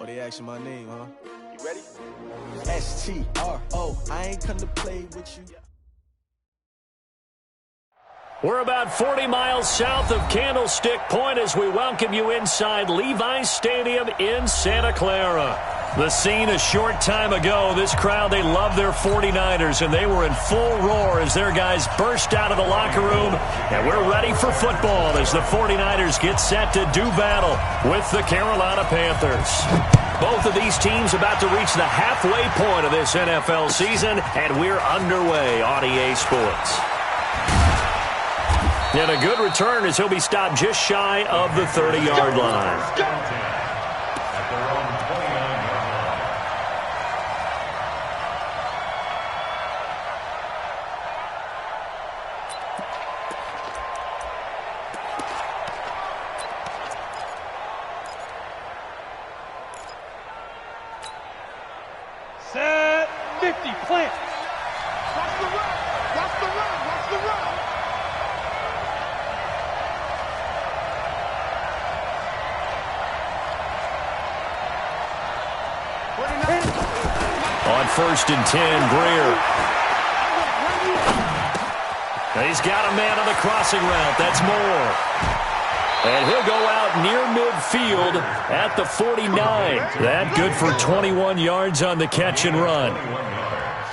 Oh, they asking my name, huh? You ready? S-T-R-O. I ain't come to play with you. We're about 40 miles south of Candlestick Point as we welcome you inside Levi's Stadium in Santa Clara. The scene a short time ago, this crowd, they love their 49ers, and they were in full roar as their guys burst out of the locker room. And we're ready for football as the 49ers get set to do battle with the Carolina Panthers. Both of these teams about to reach the halfway point of this NFL season, and we're underway on EA Sports. And a good return as he'll be stopped just shy of the 30-yard line. Set 50, plant. Watch the run. Watch the run. Watch the run. On 1st and 10, Greer. He's got a man on the crossing route. That's Moore. And he'll go out near midfield at the 49. That good for 21 yards on the catch and run.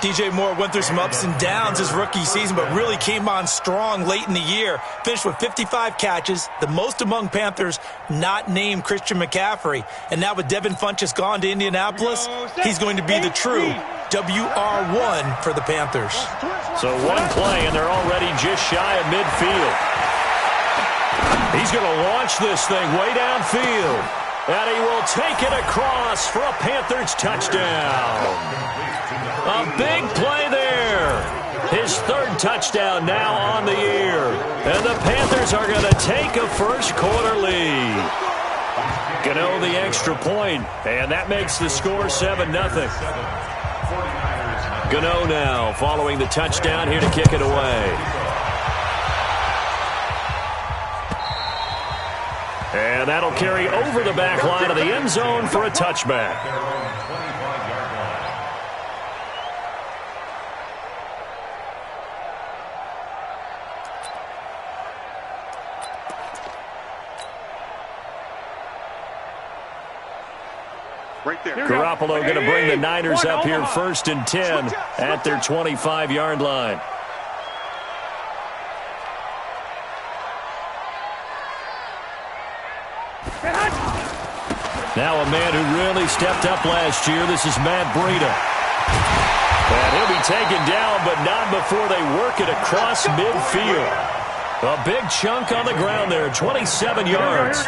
DJ Moore went through some ups and downs his rookie season, but really came on strong late in the year. Finished with 55 catches, the most among Panthers not named Christian McCaffrey. And now with Devin Funchess gone to Indianapolis, he's going to be the true WR1 for the Panthers. So one play, and they're already just shy of midfield. He's going to launch this thing way downfield. And he will take it across for a Panthers touchdown. A big play there. His third touchdown now on the year. And the Panthers are going to take a first quarter lead. Gano the extra point, and that makes the score 7-0. Gano now following the touchdown here to kick it away. And that'll carry over the back line of the end zone for a touchback. Right there. Garoppolo going to bring the Niners up here 1st and 10 at their 25-yard line. Now a man who really stepped up last year. This is Matt Breida. And he'll be taken down, but not before they work it across midfield. A big chunk on the ground there, 27 yards.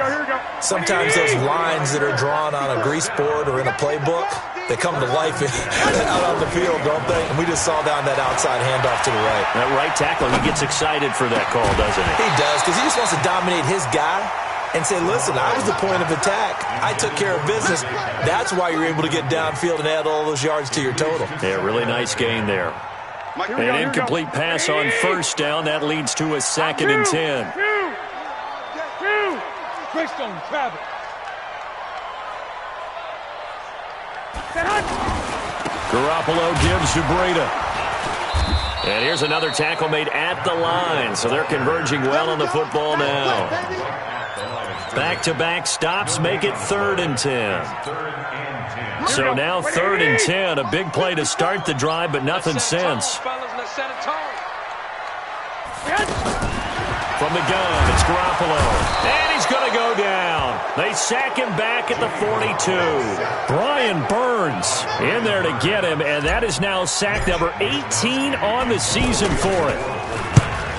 Sometimes those lines that are drawn on a grease board or in a playbook, they come to life out on the field, don't they? And we just saw down that outside handoff to the right. That right tackle, he gets excited for that call, doesn't he? He does, because he just wants to dominate his guy and say, listen, I was the point of attack. I took care of business. That's why you're able to get downfield and add all those yards to your total. Yeah, really nice gain there. An incomplete pass on first down. That leads to a 2nd and 10. Greystone, Travis. Garoppolo gives to Breida. And here's another tackle made at the line. So they're converging well on the football now. Back-to-back stops make it 3rd and 10. So now 3rd and 10. A big play to start the drive, but nothing since. From the gun, it's Garoppolo. And he's going to go down. They sack him back at the 42. Brian Burns in there to get him, and that is now sack number 18 on the season for it.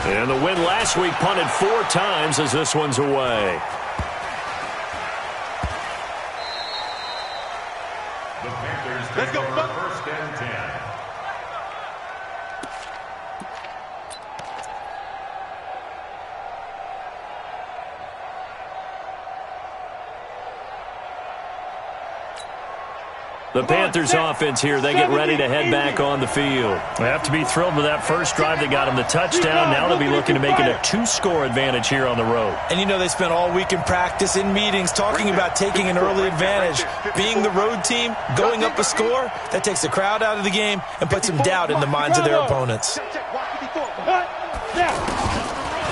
And the win last week punted 4 times as this one's away. Let's go. 1st and 10. The Panthers offense here, they get ready to head back on the field. They have to be thrilled with that first drive. They got them the touchdown. Now they'll be looking to make it a 2-score advantage here on the road. And you know they spent all week in practice, in meetings, talking about taking an early advantage. Being the road team, going up a score, that takes the crowd out of the game and puts some doubt in the minds of their opponents.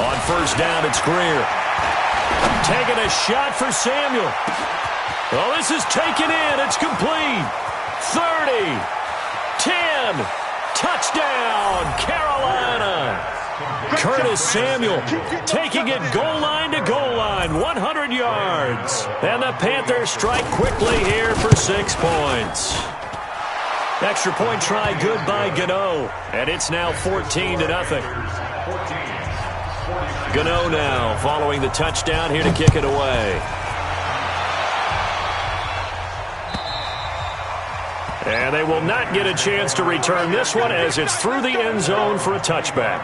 On first down, it's Greer. Taking a shot for Samuel. Well, this is taken in. It's complete. 30, 10, touchdown, Carolina. Curtis Samuel taking it goal line to goal line, 100 yards. And the Panthers strike quickly here for 6 points. Extra point try good by Gano. And it's now 14-0. Gano now following the touchdown here to kick it away. And they will not get a chance to return this one as it's through the end zone for a touchback.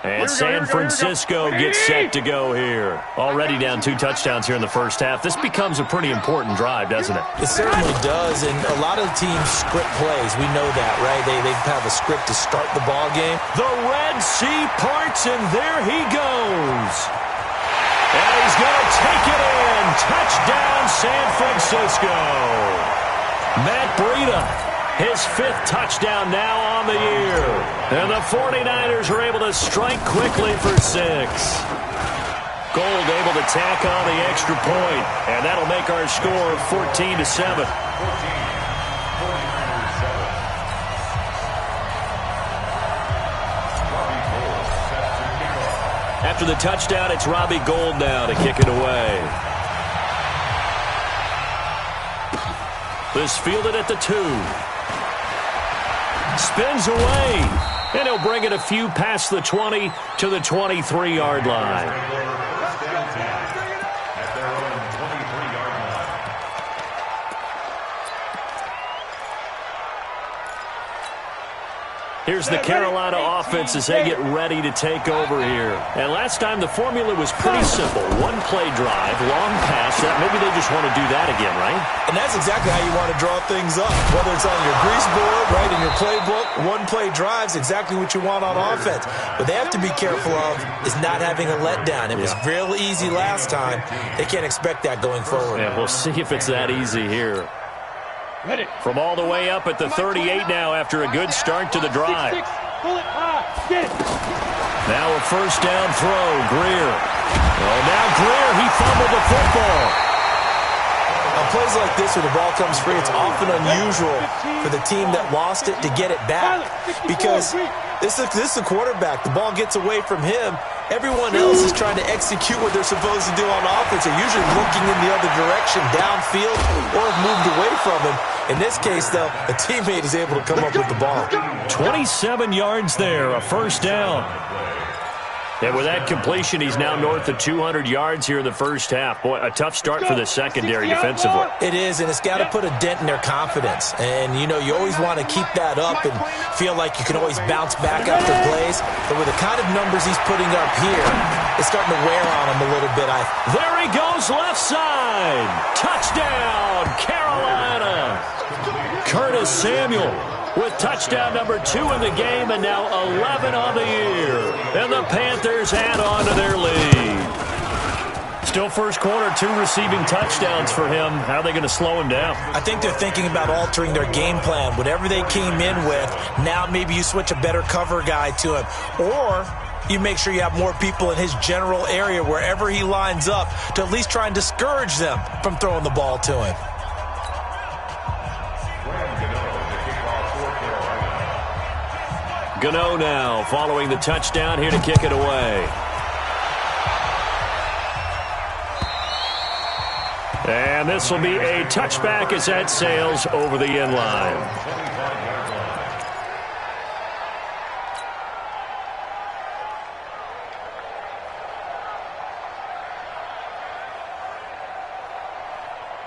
And San Francisco gets set to go here. Already down 2 touchdowns here in the first half. This becomes a pretty important drive, doesn't it? It certainly does, and a lot of teams script plays. We know that, right? They have a script to start the ball game. The Red Sea parts, and there he goes. And he's going to take it in. Touchdown, San Francisco. Matt Breida, his 5th touchdown now on the year. And the 49ers are able to strike quickly for 6. Gold able to tack on the extra point. And that'll make our score 14-7. After the touchdown, it's Robbie Gould now to kick it away. This fielded at the 2. Spins away. And he'll bring it a few past the 20 to the 23-yard line. Here's the Carolina offense as they get ready to take over here. And last time the formula was pretty simple. 1-play drive, long pass. Maybe they just want to do that again, right? And that's exactly how you want to draw things up. Whether it's on your grease board, right, in your playbook, 1-play drive's exactly what you want on offense. What they have to be careful of is not having a letdown. It was real easy last time. They can't expect that going forward. Yeah, we'll see if it's that easy here. From all the way up at the 38 now after a good start to the drive. Now a first down throw, Greer. Oh, now Greer, he fumbled the football. On plays like this where the ball comes free, it's often unusual for the team that lost it to get it back. Because this is the quarterback. The ball gets away from him. Everyone else is trying to execute what they're supposed to do on offense. They're usually looking in the other direction, downfield, or have moved away from him. In this case, though, a teammate is able to come up with the ball. 27 yards there, a first down. And with that completion, he's now north of 200 yards here in the first half. Boy, a tough start for the secondary defensively. It is, and it's got to put a dent in their confidence. And, you know, you always want to keep that up and feel like you can always bounce back after plays. But with the kind of numbers he's putting up here, it's starting to wear on him a little bit. There he goes, left side. Touchdown, Carolina. Curtis Samuel with touchdown number 2 in the game, and now 11 on the year. And the Panthers add on to their lead. Still first quarter, 2 receiving touchdowns for him. How are they going to slow him down? I think they're thinking about altering their game plan. Whatever they came in with, now maybe you switch a better cover guy to him. Or you make sure you have more people in his general area wherever he lines up to at least try and discourage them from throwing the ball to him. Gano now following the touchdown here to kick it away. And this will be a touchback as that sails over the end line.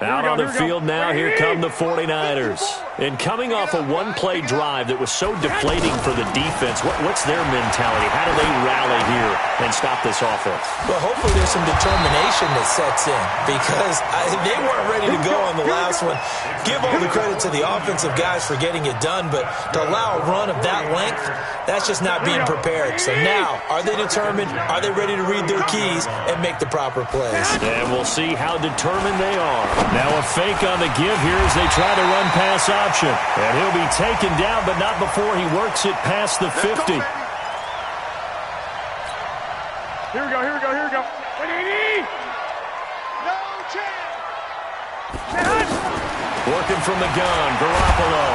Out on the field now, here come the 49ers. And coming off a one-play drive that was so deflating for the defense, what's their mentality? How do they rally here and stop this offense? Well, hopefully there's some determination that sets in because they weren't ready to go on the last one. Give all the credit to the offensive guys for getting it done, but to allow a run of that length, that's just not being prepared. So now, are they determined? Are they ready to read their keys and make the proper plays? And we'll see how determined they are. Now a fake on the give here as they try to run pass option. And he'll be taken down, but not before he works it past the 50. Here we go. No chance. Working from the gun, Garoppolo.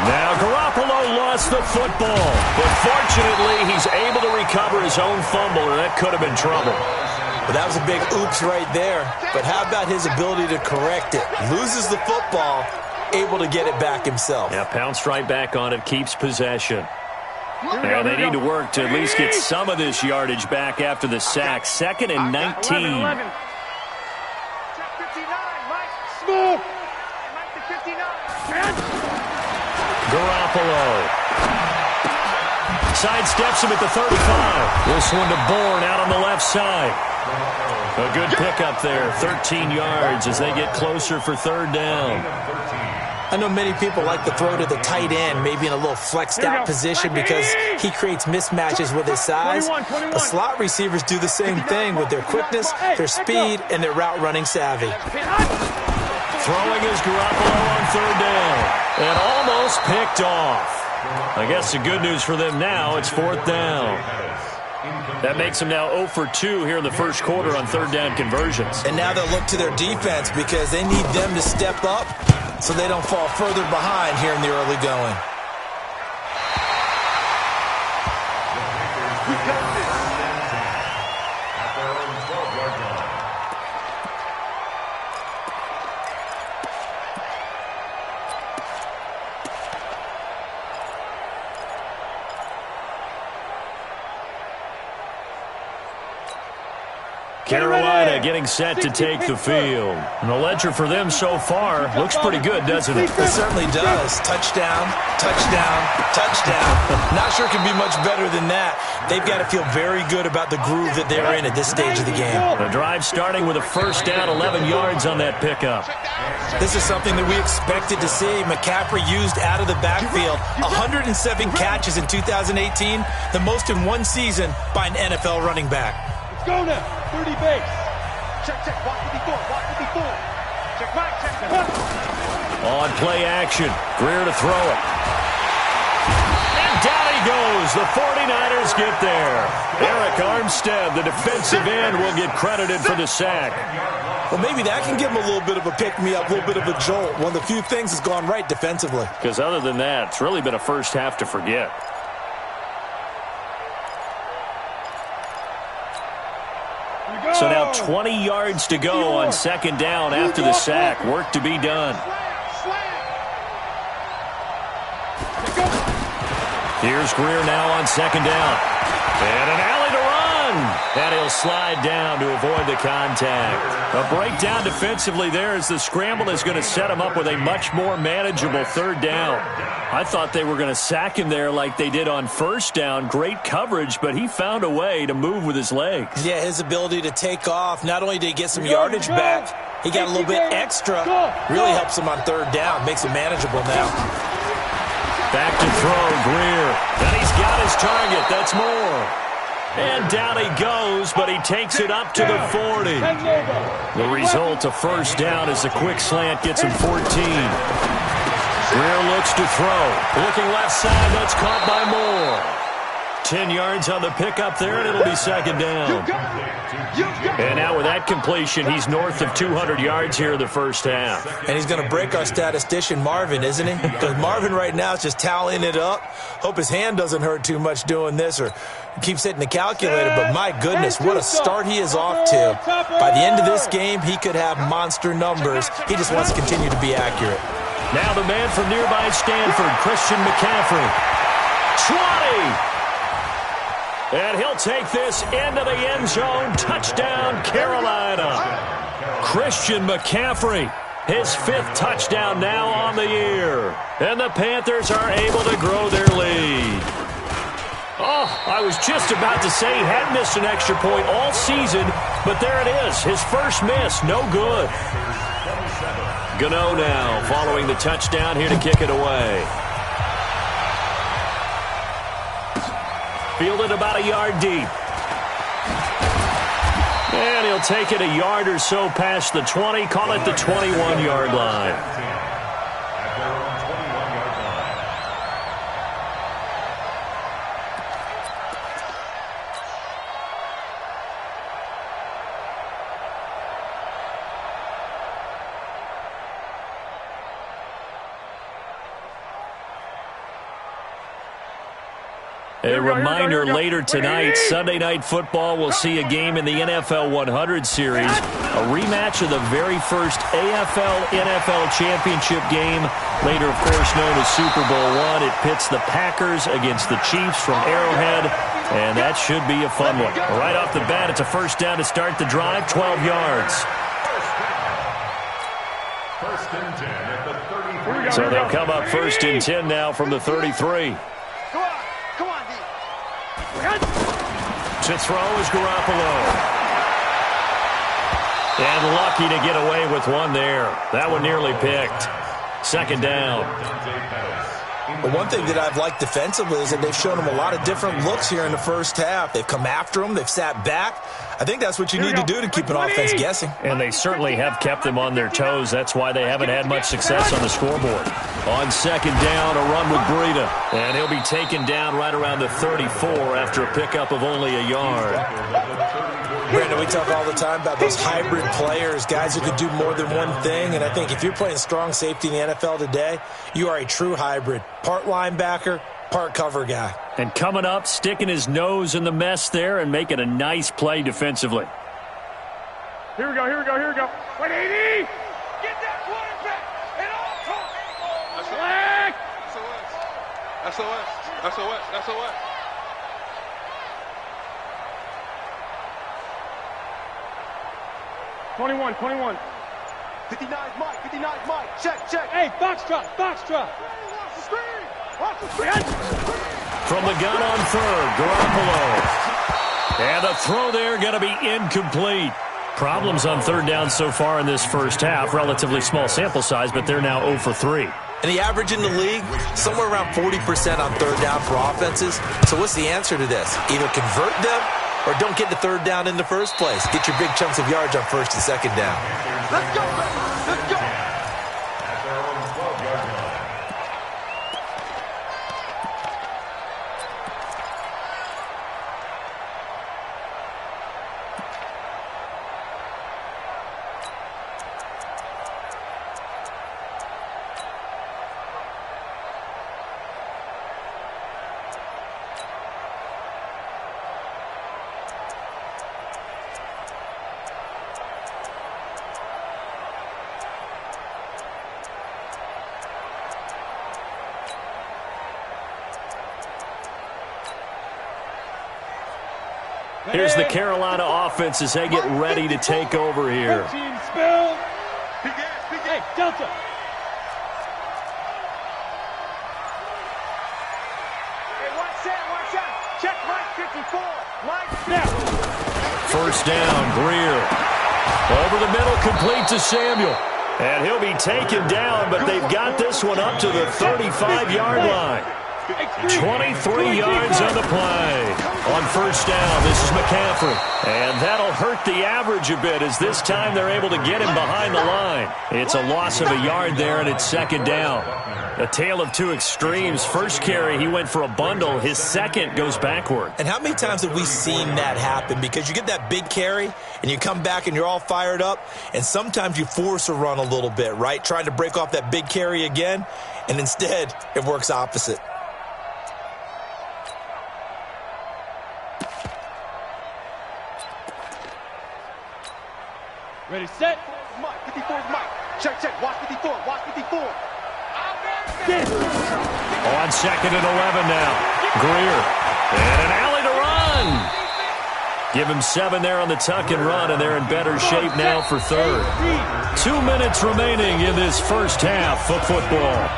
Now Garoppolo lost the football. But fortunately, he's able to recover his own fumble, or that could have been trouble. But that was a big oops right there. But how about his ability to correct it? Loses the football, able to get it back himself. Yeah, pounced right back on it, keeps possession. Now they need to work to at least get some of this yardage back after the sack. 2nd and 19. 11. Check 59, Mike. Smooth. Mike to 59. Garoppolo. Sidesteps him at the 35. This one to Bourne out on the left side. A good pickup there, 13 yards as they get closer for 3rd down. I know many people like to throw to the tight end, maybe in a little flexed out position because he creates mismatches with his size. But slot receivers do the same thing with their quickness, their speed, and their route running savvy. Throwing is Garoppolo on 3rd down. And almost picked off. I guess the good news for them now, it's 4th down. That makes them now 0 for 2 here in the first quarter on 3rd down conversions. And now they'll look to their defense because they need them to step up so they don't fall further behind here in the early going. Carolina getting set to take the field. And the ledger for them so far looks pretty good, doesn't it? It certainly does. Touchdown, touchdown, touchdown. Not sure it can be much better than that. They've got to feel very good about the groove that they're in at this stage of the game. The drive starting with a 1st down, 11 yards on that pickup. This is something that we expected to see. McCaffrey used out of the backfield. 107 catches in 2018, the most in one season by an NFL running back. Let's go now. 30 base. Check. Walk to the 4. Check back. On play action. Greer to throw it. And down he goes. The 49ers get there. Eric Armstead, the defensive end, will get credited for the sack. Well, maybe that can give him a little bit of a pick-me-up, a little bit of a jolt. One of the few things that's gone right defensively. Because other than that, it's really been a first half to forget. So now 20 yards to go on 2nd down after the sack. Work to be done. Here's Greer now on 2nd down. And an alley to run. And he'll slide down to avoid the contact. A breakdown defensively there as the scramble is going to set him up with a much more manageable 3rd down. I thought they were going to sack him there like they did on 1st down. Great coverage, but he found a way to move with his legs. Yeah, his ability to take off, not only did he get some yardage back, he got a little bit extra. Really helps him on 3rd down, makes it manageable now. Back to throw, Greer. And he's got his target. That's more. And down he goes, but he takes it up to the 40. The result, a 1st down as the quick slant gets him 14. Greer looks to throw. Looking left side, that's caught by Moore. 10 yards on the pickup there, and it'll be 2nd down. And now with that completion, he's north of 200 yards here in the first half. And he's going to break our statistician, Marvin, isn't he? Because Marvin right now is just tallying it up. Hope his hand doesn't hurt too much doing this or keeps hitting the calculator. But my goodness, what a start he is off to. By the end of this game, he could have monster numbers. He just wants to continue to be accurate. Now the man from nearby Stanford, Christian McCaffrey. 20! And he'll take this into the end zone. Touchdown, Carolina. Christian McCaffrey. his 5th touchdown now on the year. And the Panthers are able to grow their lead. Oh, I was just about to say he hadn't missed an extra point all season, but there it is, his first miss, no good. Gano now following the touchdown here to kick it away. Fielded about a yard deep. And he'll take it a yard or so past the 20, call it the 21-yard line. A reminder later tonight, Sunday Night Football will see a game in the NFL 100 series, a rematch of the very first AFL-NFL championship game, later, of course, known as Super Bowl I. It pits the Packers against the Chiefs from Arrowhead, and that should be a fun one. Right off the bat, it's a first down to start the drive, 12 yards. So they'll come up 1st and 10 now from the 33. To throw is Garoppolo. And lucky to get away with one there. That one nearly picked. 2nd down. Well, one thing that I've liked defensively is that they've shown them a lot of different looks here in the first half. They've come after them. They've sat back. I think that's what you need to do to keep an offense guessing. And they certainly have kept them on their toes. That's why they haven't had much success on the scoreboard. On 2nd down, a run with Breida. And he'll be taken down right around the 34 after a pickup of only a yard. Brandon, we talk all the time about those hybrid players, guys who can do more than one thing. And I think if you're playing strong safety in the NFL today, you are a true hybrid. Part linebacker, part cover guy. And coming up, sticking his nose in the mess there and making a nice play defensively. Here we go. Wait, 80! Get that quarterback! And all talk! SOS. 21. 59 Mike. Check. Hey, box drop. Watch the screen. From the gun on 3rd, Garoppolo. And a throw there going to be incomplete. Problems on 3rd down so far in this first half. Relatively small sample size, but they're now 0 for 3. And the average in the league, somewhere around 40% on 3rd down for offenses. So what's the answer to this? Either convert them or don't get the 3rd down in the first place. Get your big chunks of yards on 1st and 2nd down. Let's go, baby. Let's go. Here's the Carolina offense as they get ready to take over here. Team spill. Hey, Delta. Hey, watch out. Check Mike 54. Mike snap. 1st down, Greer. Over the middle, complete to Samuel. And he'll be taken down, but they've got this one up to the 35-yard line. 23 yards on the play. On 1st down, this is McCaffrey. And that'll hurt the average a bit as this time they're able to get him behind the line. It's a loss of a yard there, and it's 2nd down. A tale of two extremes. First carry, he went for a bundle. His second goes backward. And how many times have we seen that happen? Because you get that big carry, and you come back and you're all fired up, and sometimes you force a run a little bit, right? Trying to break off that big carry again, and instead it works opposite. Ready, set. Mike, 54 is Mike. Check. Watch 54. On 2nd and 11 now. Greer. And an alley to run. Give him 7 there on the tuck and run, and they're in better shape now for third. 2 minutes remaining in this first half of football.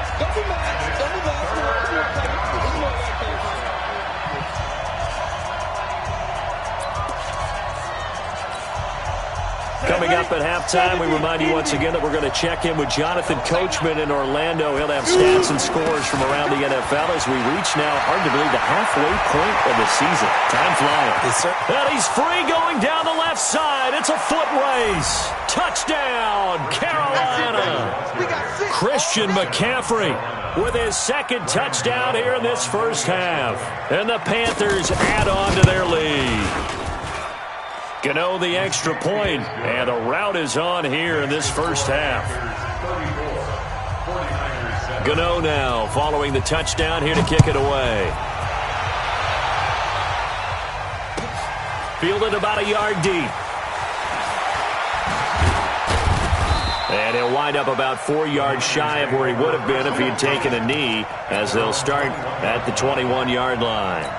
Coming up at halftime, we remind you once again that we're going to check in with Jonathan Coachman in Orlando. He'll have stats and scores from around the NFL as we reach now, hard to believe, the halfway point of the season. Time flying. Yes, sir. And he's free going down the left side. It's a foot race. Touchdown, Carolina. Christian McCaffrey with his second touchdown here in this first half. And the Panthers add on to their lead. Gano the extra point, and the route is on here in this first half. Gano now following the touchdown here to kick it away. Fielded about a yard deep. And he'll wind up about 4 yards shy of where he would have been if he had taken a knee, as they'll start at the 21-yard line.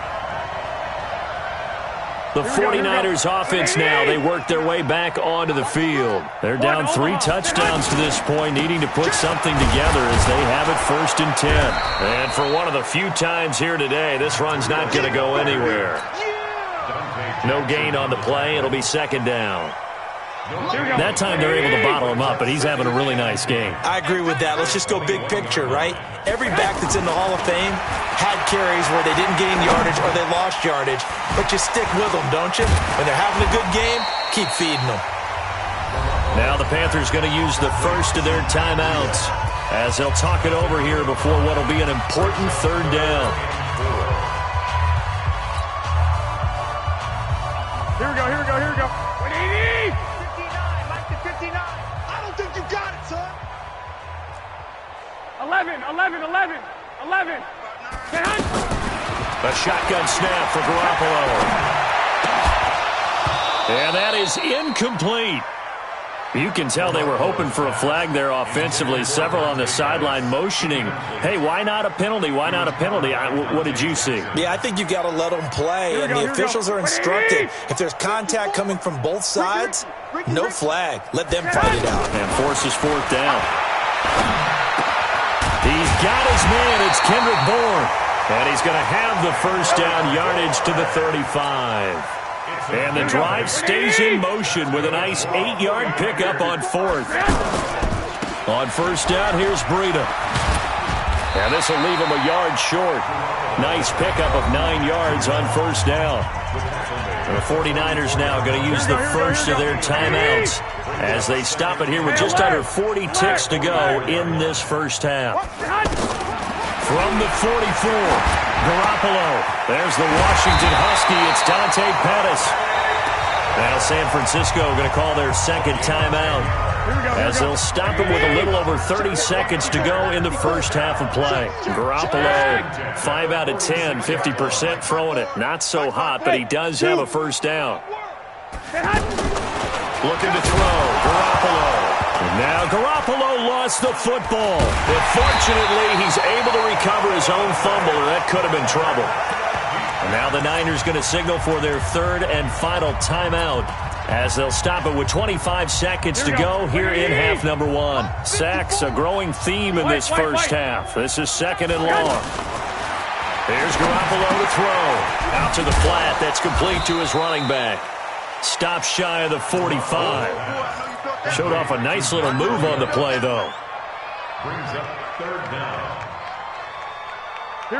The 49ers offense now, they work their way back onto the field. They're down 3 touchdowns to this point, needing to put something together as they have it 1st and 10. And for one of the few times here today, this run's not going to go anywhere. No gain on the play. It'll be 2nd down. That time they're able to bottle him up, but he's having a really nice game. I agree with that. Let's just go big picture, right? Every back that's in the Hall of Fame had carries where they didn't gain yardage or they lost yardage, but you stick with them, don't you? When they're having a good game, keep feeding them. Now the Panthers going to use the first of their timeouts as they'll talk it over here before what will be an important 3rd down. Here we go, here we go, here we go. 180! 59, Mike to 59. I don't think you got it, son. 11. A shotgun snap for Garoppolo. And that is incomplete. You can tell they were hoping for a flag there offensively. Several on the sideline motioning, hey, why not a penalty? Why not a penalty? What did you see? Yeah, I think you got to let them play, and the officials are instructed. If there's contact coming from both sides, no flag. Let them fight it out. And forces 4th down. He's got his man. It's Kendrick Bourne. And he's going to have the 1st down yardage to the 35. And the drive stays in motion with a nice 8-yard pickup on 4th. On 1st down, here's Breida. And this will leave him a yard short. Nice pickup of 9 yards on 1st down. And the 49ers now going to use the first of their timeouts as they stop it here with just under 40 ticks to go in this first half. From the 44, Garoppolo. There's the Washington Husky. It's Dante Pettis. Now San Francisco going to call their 2nd timeout as they'll stop him with a little over 30 seconds to go in the first half of play. Garoppolo, 5 out of 10, 50% throwing it. Not so hot, but he does have a 1st down. Looking to throw, Garoppolo. Now Garoppolo lost the football, but fortunately he's able to recover his own fumble, or that could have been trouble. And now the Niners going to signal for their 3rd and final timeout as they'll stop it with 25 seconds to go here in half number 1. Sacks, a growing theme in this first half. This is 2nd and long. Here's Garoppolo to throw. Out to the flat. That's complete to his running back. Stop shy of the 45. Showed off a nice little move on the play, though.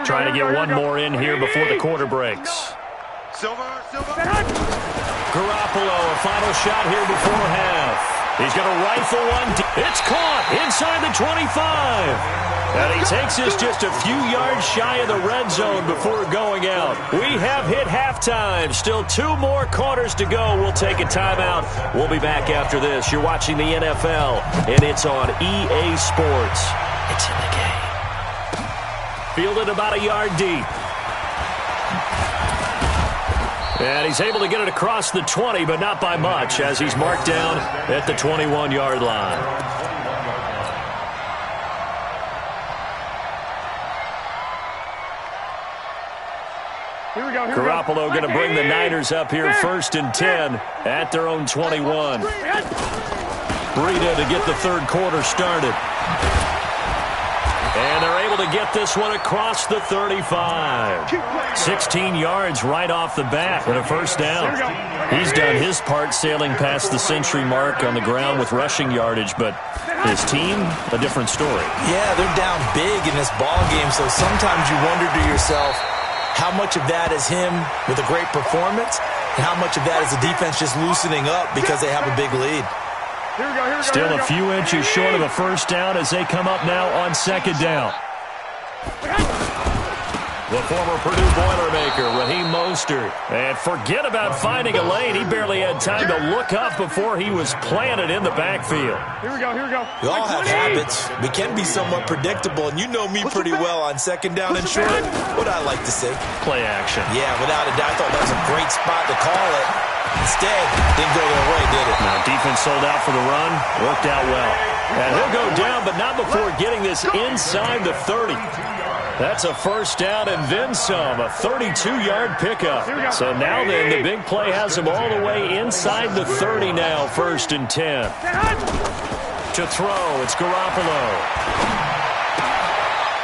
Trying to get one more in here before the quarter breaks. Garoppolo, a final shot here before half. He's going to rifle one. It's caught inside the 25. And he takes us just a few yards shy of the red zone before going out. We have hit halftime. Still 2 more quarters to go. We'll take a timeout. We'll be back after this. You're watching the NFL, and it's on EA Sports. It's in the game. Fielded about a yard deep. And he's able to get it across the 20, but not by much, as he's marked down at the 21-yard line. Here we go. Garoppolo going to bring the Niners up here 1st and 10 at their own 21. Breida to get the third quarter started. And they're able to get this one across the 35. 16 yards right off the bat and a first down. He's done his part sailing past the century mark on the ground with rushing yardage, but his team, a different story. Yeah, they're down big in this ball game, so sometimes you wonder to yourself how much of that is him with a great performance and how much of that is the defense just loosening up because they have a big lead. Still a few inches short of a first down as they come up now on 2nd down. The former Purdue Boilermaker, Raheem Mostert. And forget about finding a lane. He barely had time to look up before he was planted in the backfield. Here we go. We all have habits. We can be somewhat predictable, and you know me pretty well on 2nd down and short. What I like to say. Play action. Yeah, without a doubt. I thought that was a great spot to call it. Instead, didn't go their way, did it? Now, defense sold out for the run. Worked out well. And he'll go down, but not before getting this inside the 30. That's a first down and then some, a 32-yard pickup. So now then, the big play has him all the way inside the 30 now, 1st and 10. To throw, it's Garoppolo.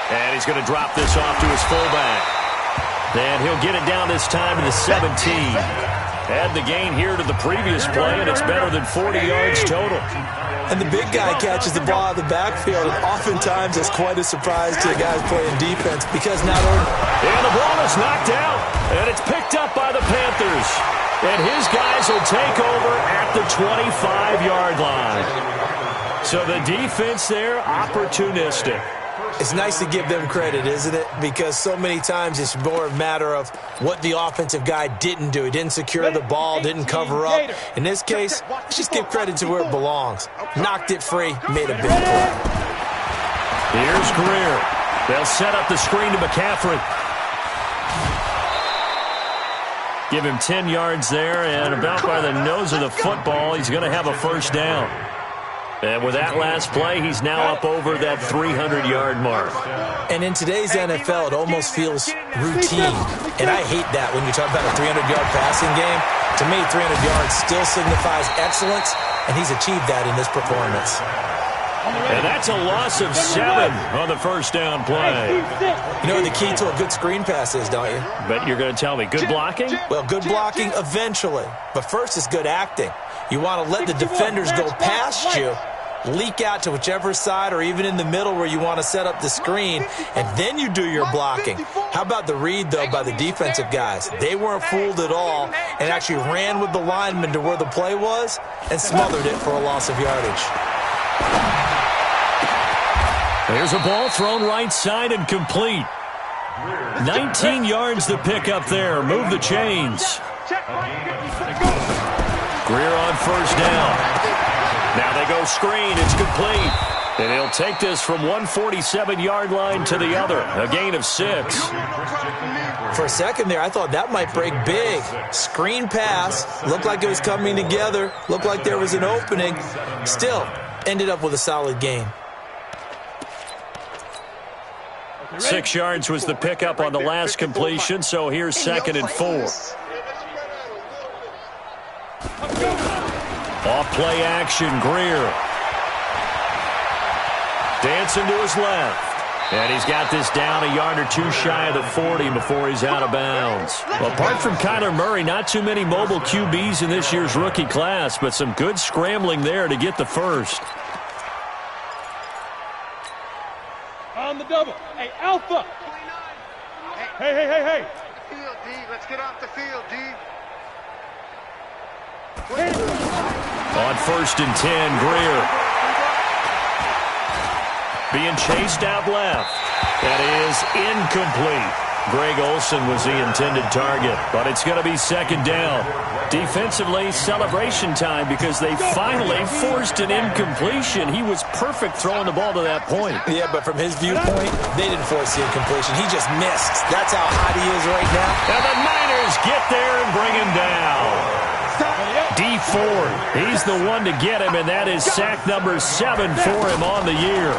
And he's going to drop this off to his fullback. And he'll get it down this time to the 17. Add the gain here to the previous play, and it's better than 40 yards total. And the big guy catches the ball out of the backfield, and oftentimes it's quite a surprise to the guys playing defense because not only... And the ball is knocked out, and it's picked up by the Panthers. And his guys will take over at the 25-yard line. So the defense there, opportunistic. It's nice to give them credit, isn't it? Because so many times it's more a matter of what the offensive guy didn't do. He didn't secure the ball, didn't cover up. In this case, let's just give credit to where it belongs. Knocked it free, made a big play. Here's Greer. They'll set up the screen to McCaffrey. Give him 10 yards there, and about by the nose of the football, he's going to have a first down. And with that last play, he's now up over that 300-yard mark. And in today's NFL, it almost feels routine. And I hate that when you talk about a 300-yard passing game. To me, 300 yards still signifies excellence, and he's achieved that in this performance. And that's a loss of 7 on the first down play. You know what the key to a good screen pass is, don't you? Bet you're going to tell me. Good blocking? Well, good blocking eventually. But first is good acting. You want to let the defenders go past you, leak out to whichever side or even in the middle where you want to set up the screen, and then you do your blocking. How about the read, though, by the defensive guys? They weren't fooled at all and actually ran with the lineman to where the play was and smothered it for a loss of yardage. There's a ball thrown right side and complete. 19 yards the pick up there. Move the chains. Greer on first down. Now they go screen. It's complete. And he'll take this from 147-yard line to the other. A gain of 6. For a second there, I thought that might break big. Screen pass. Looked like it was coming together. Looked like there was an opening. Still, ended up with a solid gain. 6 yards was the pickup on the last completion, so here's 2nd and 4. Off play action, Greer. Dancing to his left. And he's got this down a yard or two shy of the 40 before he's out of bounds. Well, apart from Kyler Murray, not too many mobile QBs in this year's rookie class, but some good scrambling there to get the first. On the double. Hey, Alpha. Hey. Field, D. Let's get off the field, D. On 1st and 10, Greer. Being chased out left. That is incomplete. Greg Olsen was the intended target, but it's going to be 2nd down. Defensively, celebration time because they finally forced an incompletion. He was perfect throwing the ball to that point. Yeah, but from his viewpoint, they didn't force the incompletion. He just missed. That's how hot he is right now. And the Niners get there and bring him down. D Ford, he's the one to get him, and that is sack number 7 for him on the year.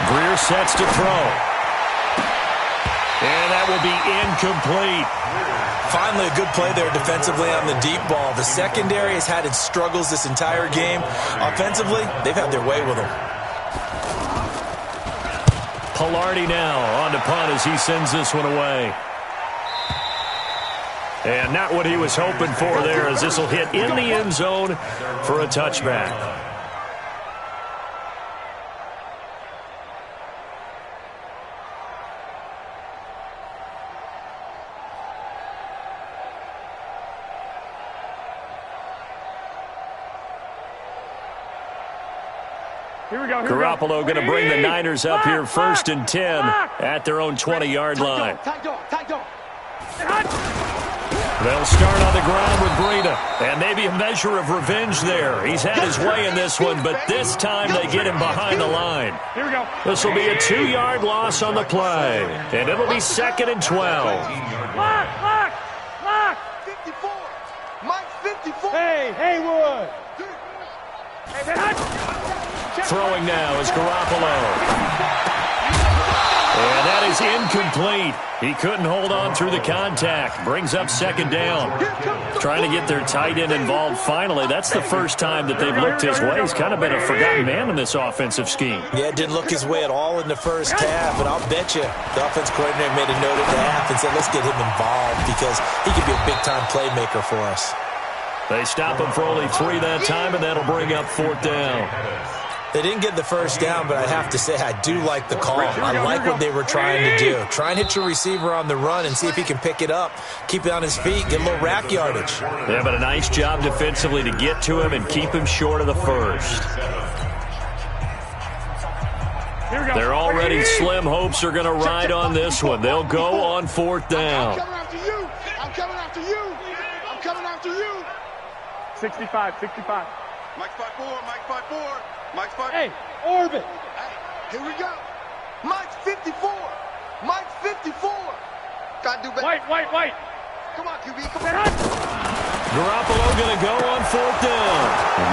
Greer sets to throw. And that will be incomplete. Finally, a good play there defensively on the deep ball. The secondary has had its struggles this entire game. Offensively, they've had their way with them. Pilardi now on to punt as he sends this one away. And not what he was hoping for there, as this will hit in the end zone for a touchback. Here we go. Garoppolo going to bring the Niners up here 1st and 10 at their own 20-yard line. They'll start on the ground with Breida, and maybe a measure of revenge there. He's had his way in this one, but this time they get him behind the line. Here we go. This will be a 2-yard loss on the play, and it'll be 2nd and 12. Lock! 54. Mike 54. Hey, Haywood. Throwing now is Garoppolo. And that is incomplete. He couldn't hold on through the contact. Brings up 2nd down. Trying to get their tight end involved finally. That's the first time that they've looked his way. He's kind of been a forgotten man in this offensive scheme. Yeah, it didn't look his way at all in the first half, but I'll bet you the offense coordinator made a note at the half and said, let's get him involved because he could be a big-time playmaker for us. They stop him for only 3 that time, and that'll bring up 4th down. They didn't get the first down, but I have to say I do like the call. I like what they were trying to do. Try and hit your receiver on the run and see if he can pick it up, keep it on his feet, get a little rack yardage. Yeah, but a nice job defensively to get to him and keep him short of the first. Their already slim hopes are going to ride on this one. They'll go on 4th down. I'm coming after you. 65. Mike 5-4. Mike 5. Hey, Orbit. Here we go. Mike 54. Gotta do better. White. Come on, QB. Come on. Garoppolo going to go on 4th down.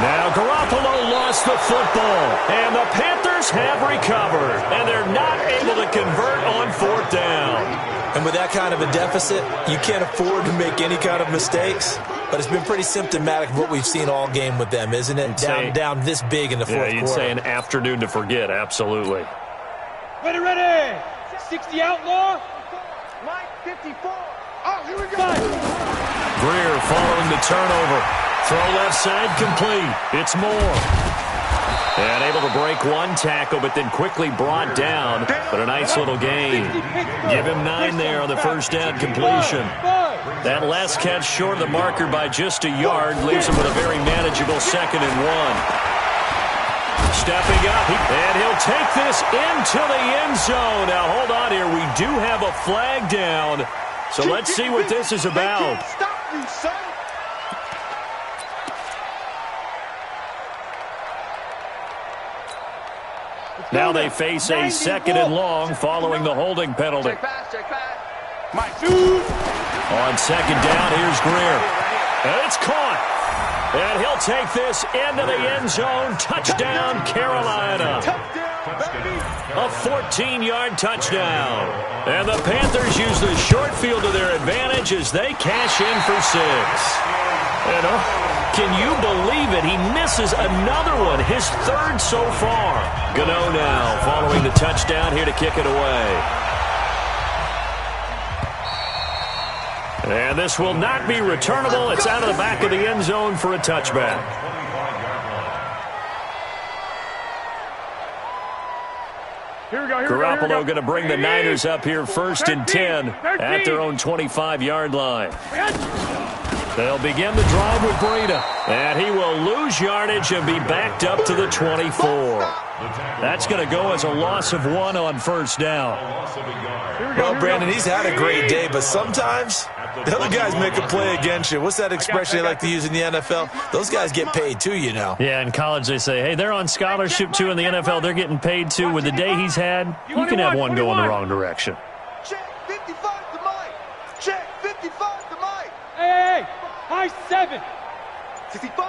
Now Garoppolo lost the football, and the Panthers have recovered, and they're not able to convert on 4th down. And with that kind of a deficit, you can't afford to make any kind of mistakes. But it's been pretty symptomatic of what we've seen all game with them, isn't it? Down this big in the fourth quarter. You'd say an afternoon to forget, absolutely. Ready. 60 outlaw. Mike 54. Oh, here we go. Greer following the turnover. Throw left side complete. It's Moore. And able to break one tackle, but then quickly brought down. But a nice little gain. Give him 9 there on the first down completion. That last catch short of the marker by just a yard leaves him with a very manageable 2nd and 1. Stepping up, and he'll take this into the end zone. Now, hold on here. We do have a flag down. So let's see what this is about. Stop you, son. Now they face a 2nd and long following the holding penalty. Check pass. Mike, dude. On 2nd down, here's Greer. And it's caught. And he'll take this into the end zone. Touchdown, Carolina. A 14-yard touchdown. And the Panthers use the short field to their advantage as they cash in for 6. And can you believe it? He misses another one, his 3rd so far. Gano now following the touchdown here to kick it away. And this will not be returnable. It's out of the back of the end zone for a touchback. Garoppolo going to bring the Niners up here 1st and 10 at their own 25-yard line. They'll begin the drive with Breida, and he will lose yardage and be backed up to the 24. That's going to go as a loss of 1 on 1st down. Well, Brandon, he's had a great day, but sometimes the other guys make a play against you. What's that expression they like to use in the NFL? Those guys get paid too, you know. Yeah, in college they say, hey, they're on scholarship too. In the NFL, they're getting paid too. With the day he's had, you can have one go in the wrong direction. Check 55 to Mike. Check 55 to Mike. Hey, high 7. 65.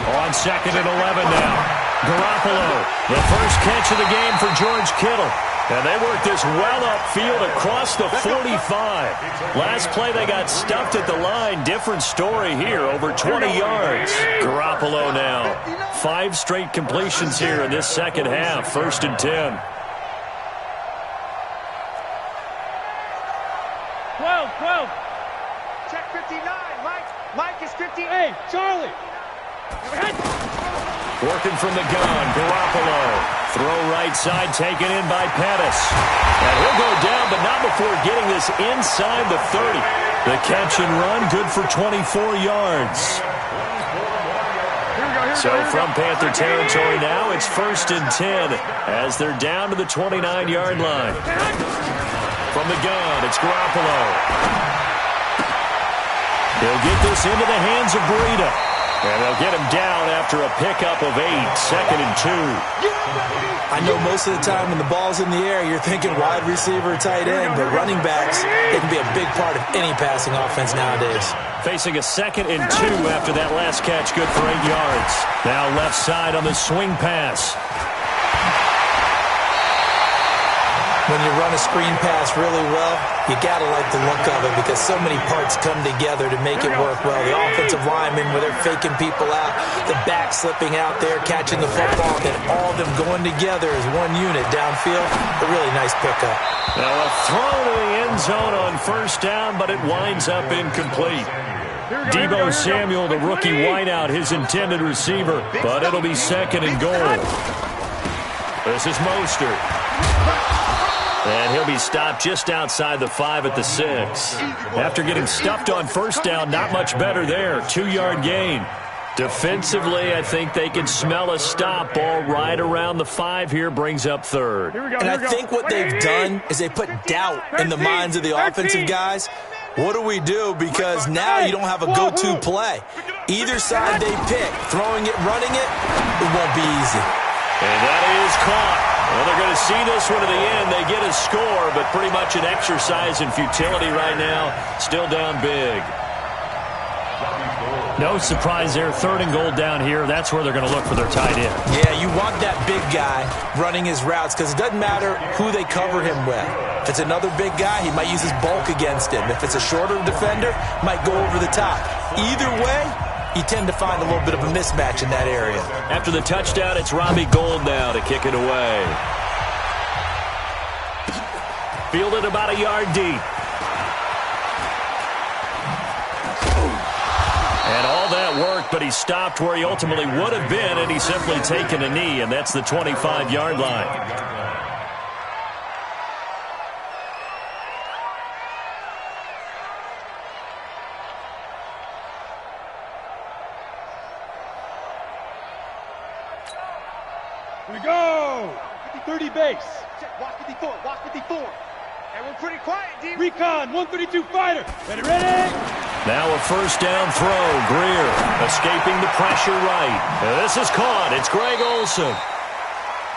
On 2nd and 11 now. Garoppolo, the first catch of the game for George Kittle. And they work this well upfield across the 45. Last play, they got stuffed at the line. Different story here, over 20 yards. Garoppolo now. 5 straight completions here in this second half. 1st and 10. 12. Check 59. Mike is 58. Hey, Charlie. Working from the gun, Garoppolo. Throw right side, taken in by Pettis. And he'll go down, but not before getting this inside the 30. The catch and run, good for 24 yards. So from Panther territory now, it's 1st and 10 as they're down to the 29-yard line. From the gun, it's Garoppolo. He'll get this into the hands of Breida. And they'll get him down after a pickup of 8, 2nd and 2. I know most of the time when the ball's in the air, you're thinking wide receiver, tight end, but running backs, they can be a big part of any passing offense nowadays. Facing a 2nd and 2 after that last catch, good for 8 yards. Now left side on the swing pass. When you run a screen pass really well, you got to like the look of it because so many parts come together to make it work well. The offensive linemen, where they're faking people out, the back slipping out there, catching the football, then all of them going together as one unit downfield. A really nice pickup. Now a throw to the end zone on 1st down, but it winds up incomplete. Deebo Samuel, the rookie wideout, his intended receiver, but it'll be 2nd and goal. This is Mostert. And he'll be stopped just outside the 5 at the 6. After getting stuffed on 1st down, not much better there. 2-yard gain. Defensively, I think they can smell a stop. Ball right around the 5 here, brings up 3rd. And I think what they've done is they put doubt in the minds of the offensive guys. What do we do? Because now you don't have a go-to play. Either side they pick, throwing it, running it, it won't be easy. And that is caught. Well, they're going to see this one to the end. They get a score, but pretty much an exercise in futility right now. Still down big. No surprise there. 3rd and goal down here. That's where they're going to look for their tight end. Yeah, you want that big guy running his routes because it doesn't matter who they cover him with. If it's another big guy, he might use his bulk against him. If it's a shorter defender, might go over the top. Either way, you tend to find a little bit of a mismatch in that area. After the touchdown, it's Robbie Gould now to kick it away. Fielded about a yard deep. And all that worked, but he stopped where he ultimately would have been, and he's simply taken a knee, and that's the 25-yard line. Here we go. 30 base. Check, watch 54, watch 54. Everyone pretty quiet, D. Recon, 132 fighter. Ready? Now a 1st down throw. Greer escaping the pressure right. And this is caught. It's Greg Olsen.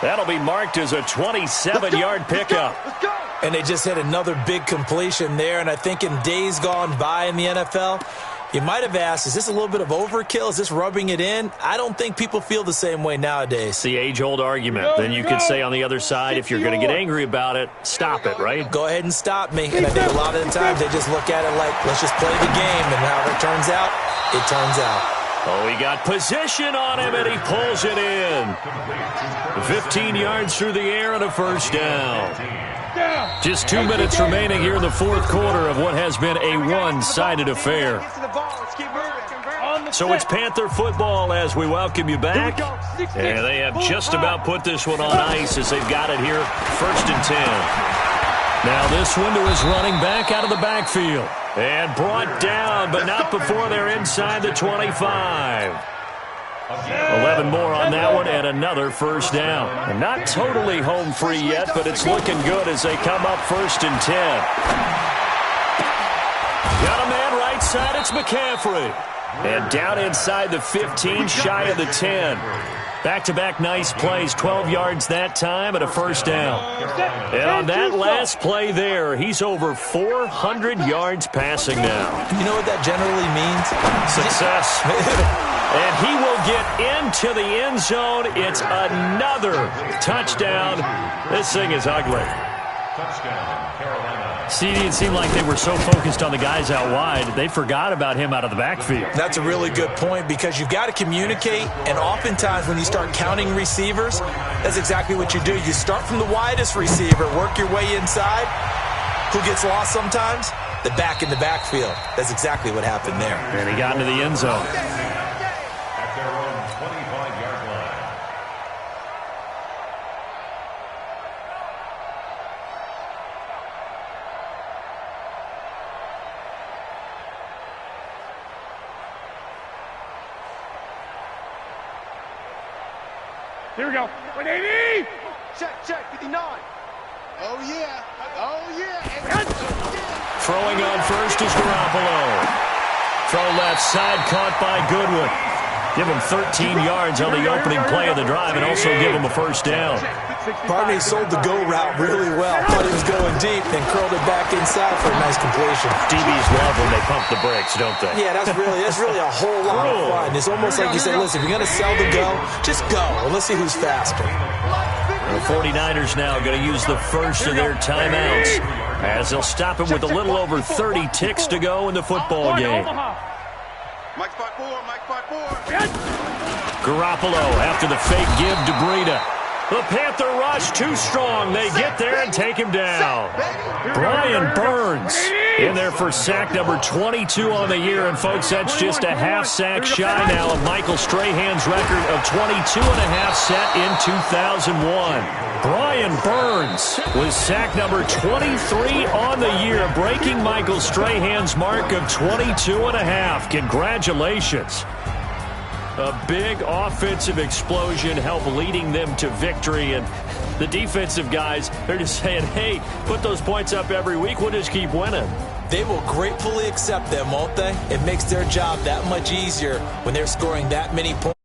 That'll be marked as a 27-yard pickup. Let's go. And they just hit another big completion there. And I think in days gone by in the NFL, you might have asked, is this a little bit of overkill? Is this rubbing it in? I don't think people feel the same way nowadays. It's the age-old argument. Then you could say on the other side, if you're going to get angry about it, stop it, right? Go ahead and stop me. And I think a lot of the times they just look at it like, let's just play the game. And however it turns out, it turns out. Oh, he got position on him, and he pulls it in. 15 yards through the air and a 1st down. Just 2 minutes remaining here in the 4th quarter of what has been a one-sided affair. So it's Panther football as we welcome you back. And they have just about put this one on ice as they've got it here, 1st and 10. Now this one to his running back out of the backfield. And brought down, but not before they're inside the 25. 11 more on that one, and another 1st down. And not totally home free yet, but it's looking good as they come up 1st and 10. Got a man right side, it's McCaffrey. And down inside the 15, shy of the 10. Back-to-back nice plays, 12 yards that time and a 1st down. And on that last play there, he's over 400 yards passing now. You know what that generally means? Success. And he will get into the end zone. It's another touchdown. This thing is ugly. Touchdown, Carolina. See, it seemed like they were so focused on the guys out wide, they forgot about him out of the backfield. That's a really good point because you've got to communicate, and oftentimes when you start counting receivers, that's exactly what you do. You start from the widest receiver, work your way inside. Who gets lost sometimes? The back in the backfield. That's exactly what happened there. And he got into the end zone. At their own 25-yard line. Here we go. 180! Check, 59. Oh, yeah. Oh, yeah. Throwing on first is Garoppolo. Throw left side, caught by Goodwin. Give him 13 yards on the opening play of the drive and also give him a first down. Partner sold the go route really well. Thought he was going deep, then curled it back inside for a nice completion. DBs love when they pump the brakes, don't they? Yeah, that's really a whole lot of fun. It's almost like you say, listen, if you're going to sell the go, just go. And let's see who's faster. The 49ers now going to use the first of their timeouts as they'll stop it with a little over 30 ticks to go in the football game. Mike 5-4, Mike 5-4. Garoppolo after the fake give to Breida. The Panther rush too strong. They get there and take him down. Brian Burns in there for sack number 22 on the year. And, folks, that's just a half sack shy now of Michael Strahan's record of 22 and a half set in 2001. Brian Burns with sack number 23 on the year, breaking Michael Strahan's mark of 22 and a half. Congratulations. A big offensive explosion helped leading them to victory, and the defensive guys, they're just saying, hey, put those points up every week, we'll just keep winning. They will gratefully accept them, won't they? It makes their job that much easier when they're scoring that many points.